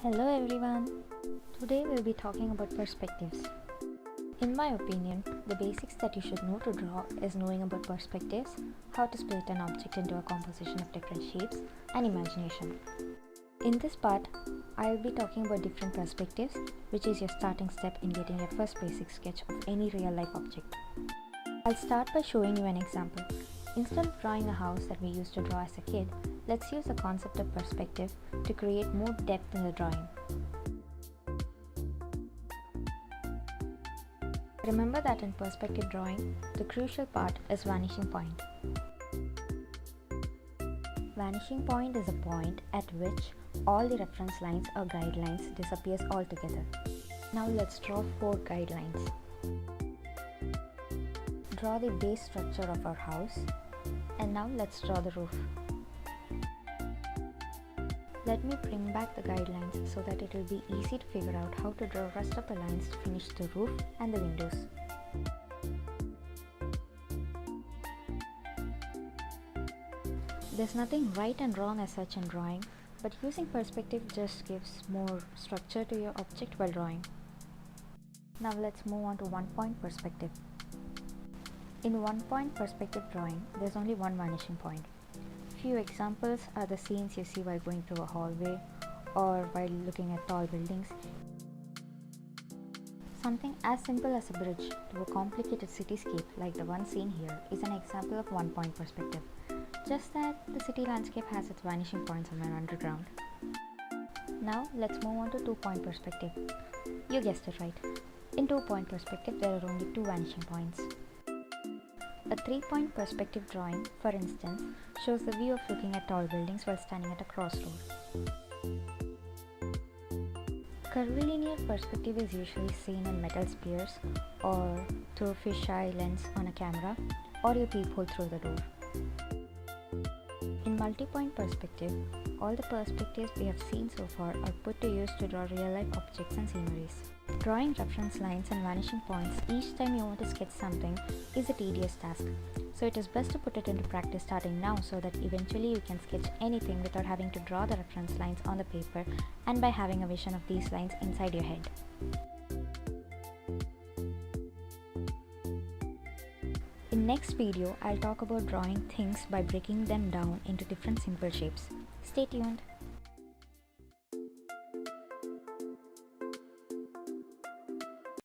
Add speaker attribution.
Speaker 1: Hello everyone. Today we'll be talking about perspectives. In my opinion, the basics that you should know to draw is knowing about perspectives, how to split an object into a composition of different shapes, and imagination. In this part, I'll be talking about different perspectives, which is your starting step in getting your first basic sketch of any real life object. I'll start by showing you an example. Instead of drawing a house that we used to draw as a kid, let's use the concept of perspective to create more depth in the drawing. Remember that in perspective drawing, the crucial part is vanishing point. Vanishing point is a point at which all the reference lines or guidelines disappears altogether. Now let's draw 4 guidelines. Draw the base structure of our house, and now let's draw the roof. Let me bring back the guidelines so that it will be easy to figure out how to draw rest of the lines to finish the roof and the windows. There's nothing right and wrong as such in drawing, but using perspective just gives more structure to your object while drawing. Now let's move on to one-point perspective. In one-point perspective drawing, there's only one vanishing point. Few examples are the scenes you see while going through a hallway or while looking at tall buildings. Something as simple as a bridge to a complicated cityscape like the one seen here is an example of one-point perspective. Just that the city landscape has its vanishing point somewhere underground. Now let's move on to two-point perspective. You guessed it right. In two-point perspective there are only 2 vanishing points. A 3-point perspective drawing, for instance, shows the view of looking at tall buildings while standing at a crossroad. Curvilinear perspective is usually seen in metal spheres or through a fisheye lens on a camera or your peephole through the door. In multi-point perspective, all the perspectives we have seen so far are put to use to draw real-life objects and sceneries. Drawing reference lines and vanishing points each time you want to sketch something is a tedious task, so it is best to put it into practice starting now so that eventually you can sketch anything without having to draw the reference lines on the paper and by having a vision of these lines inside your head. In next video, I'll talk about drawing things by breaking them down into different simple shapes. Stay tuned.